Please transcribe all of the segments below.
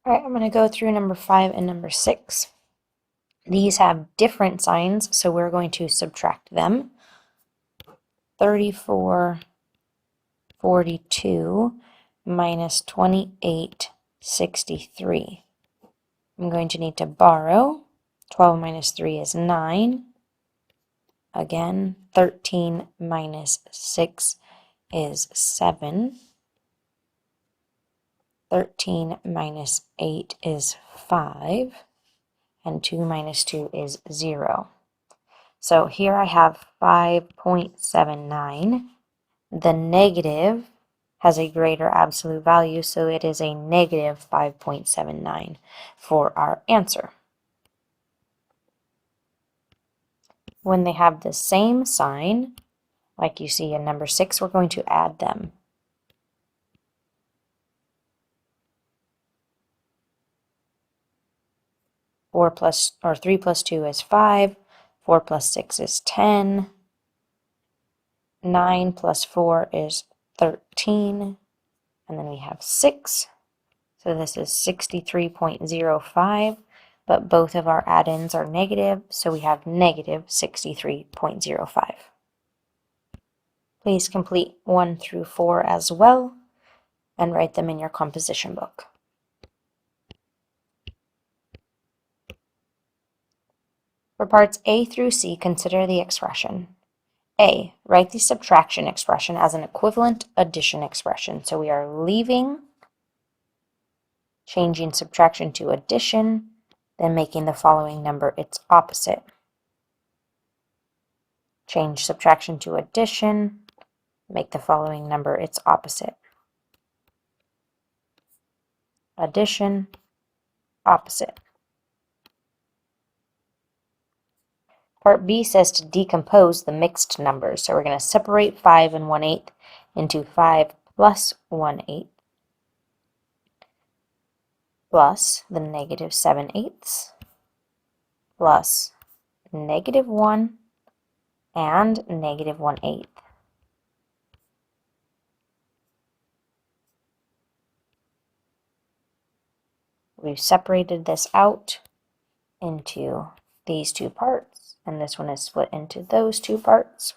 All right, I'm going to go through number 5 and number 6. These have different signs, so we're going to subtract them. 34.42 minus 28.63. I'm going to need to borrow. 12 minus 3 is 9. Again, 13 minus 6 is 7. 13 minus 8 is 5. And 2 minus 2 is 0. So here I have 5.79. The negative has a greater absolute value, so it is a negative 5.79 for our answer. When they have the same sign, like you see in number 6, we're going to add them. Three plus 2 is 5. 4 plus 6 is 10. 9 plus 4 is 13. And then we have 6. So this is 63.05. But both of our add-ins are negative, so we have negative 63.05. Please complete 1 through 4 as well, and write them in your composition book. For parts A through C, consider the expression. A, write the subtraction expression as an equivalent addition expression. So we are leaving, changing subtraction to addition, then making the following number its opposite. Change subtraction to addition, make the following number its opposite. Addition, opposite. Part B says to decompose the mixed numbers. So we're going to separate 5 and 1/8 into 5 plus 1/8 plus the negative 7/8 plus negative 1 and negative 1/8. We've separated this out into these two parts, and this one is split into those two parts.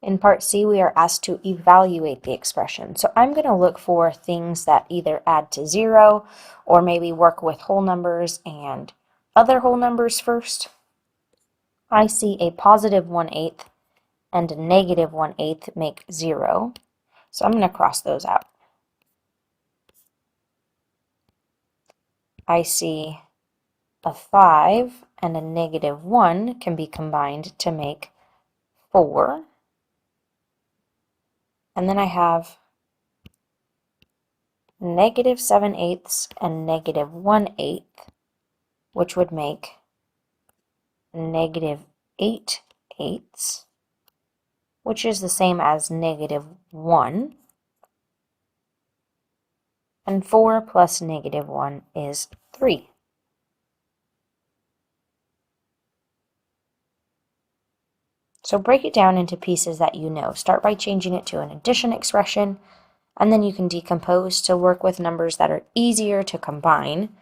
In part C, we are asked to evaluate the expression. So I'm going to look for things that either add to 0 or maybe work with whole numbers and other whole numbers first. I see a positive 1/8 and a negative 1/8 make 0. So I'm going to cross those out. I see a 5 and a negative 1 can be combined to make 4. And then I have negative 7/8 and negative 1/8, which would make negative 8/8, which is the same as negative 1. And 4 plus negative 1 is 3. So break it down into pieces that you know. Start by changing it to an addition expression, and then you can decompose to work with numbers that are easier to combine,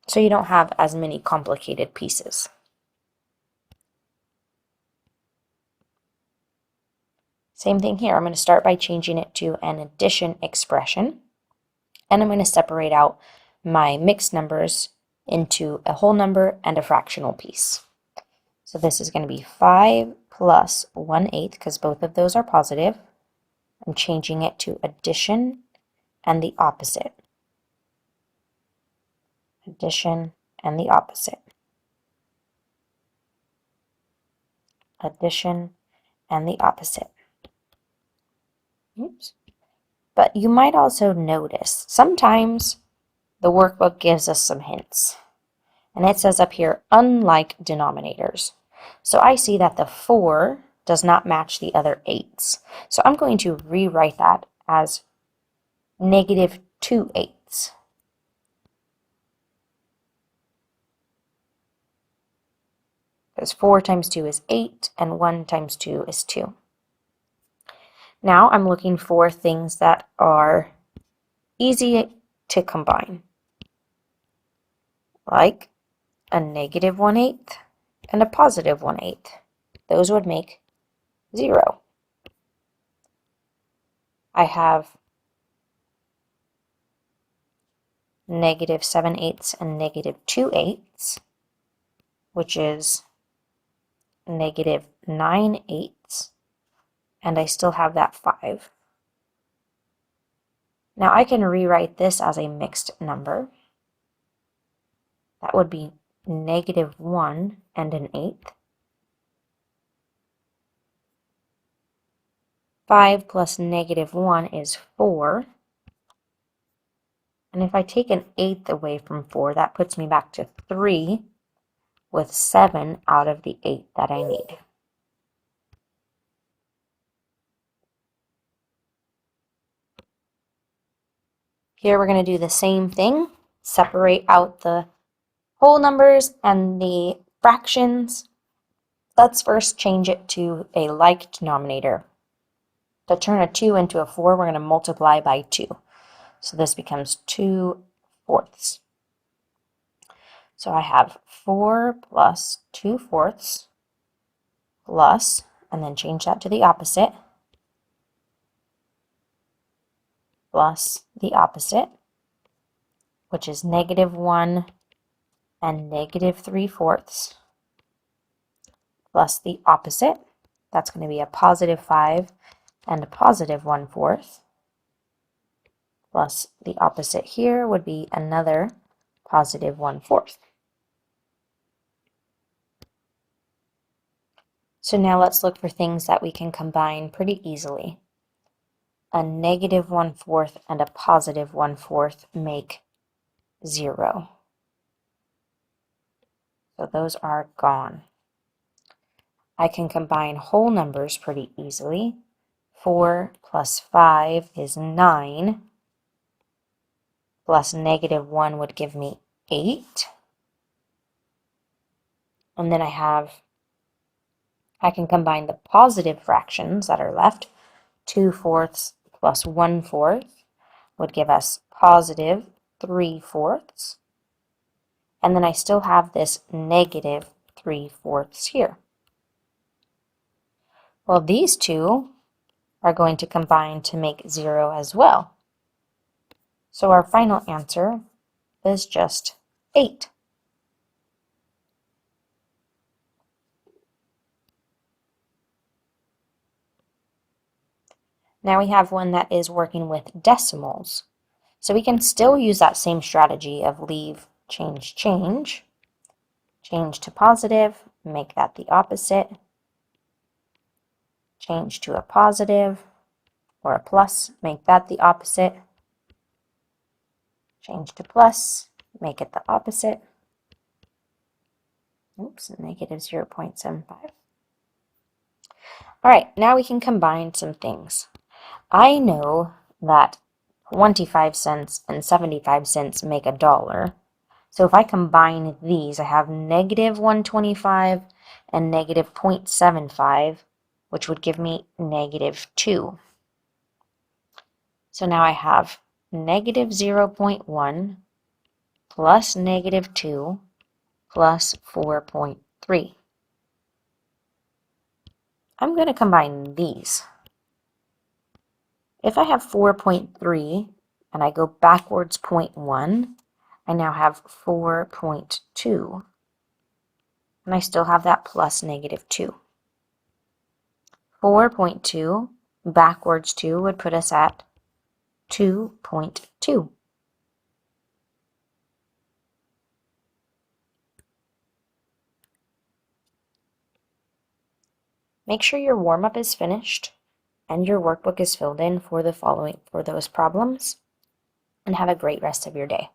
so you don't have as many complicated pieces. Same thing here. I'm going to start by changing it to an addition expression, and I'm going to separate out my mixed numbers into a whole number and a fractional piece. So this is going to be 5 plus 1/8, because both of those are positive. I'm changing it to addition and the opposite. Addition and the opposite. Addition and the opposite. Oops. But you might also notice sometimes the workbook gives us some hints. And it says up here, unlike denominators. So I see that the 4 does not match the other 8s. So I'm going to rewrite that as negative 2/8. Because 4 times 2 is 8, and 1 times 2 is 2. Now I'm looking for things that are easy to combine, like a negative 1/8 and a positive 1/8. Those would make 0. I have negative 7/8 and negative 2/8, which is negative 9/8, and I still have that 5. Now I can rewrite this as a mixed number. That would be negative 1 and an 1/8. 5 plus negative 1 is 4. And if I take an 1/8 away from 4, that puts me back to 3 with 7 out of the 8 that I need. Here we're going to do the same thing. Separate out the whole numbers and the fractions. Let's first change it to a like denominator. To turn a 2 into a 4, we're going to multiply by 2. So this becomes 2/4. So I have 4 plus 2/4 plus, and then change that to the opposite, plus the opposite, which is negative 1 and negative 3/4, plus the opposite. That's going to be a positive 5 and a positive 1/4, plus the opposite here would be another positive 1/4. So now let's look for things that we can combine pretty easily. A negative 1/4 and a positive 1/4 make 0. So those are gone. I can combine whole numbers pretty easily. 4 plus 5 is 9, plus negative 1 would give me 8. And then I can combine the positive fractions that are left. 2/4 plus 1/4 would give us positive 3/4. And then I still have this negative 3/4 here. Well, these two are going to combine to make 0 as well. So our final answer is just 8. Now we have one that is working with decimals. So we can still use that same strategy of leave, change, change. Change to positive, make that the opposite. Change to a positive or a plus, make that the opposite. Change to plus, make it the opposite. Oops, negative 0.75. All right, now we can combine some things. I know that 25 cents and 75 cents make $1. So if I combine these, I have negative 125 and negative 0.75, which would give me negative 2. So now I have negative 0.1 plus negative 2 plus 4.3. I'm going to combine these. If I have 4.3 and I go backwards 0.1, I now have 4.2. And I still have that plus negative 2. 4.2 backwards 2 would put us at 2.2. Make sure your warm-up is finished and your workbook is filled in for those problems, and have a great rest of your day.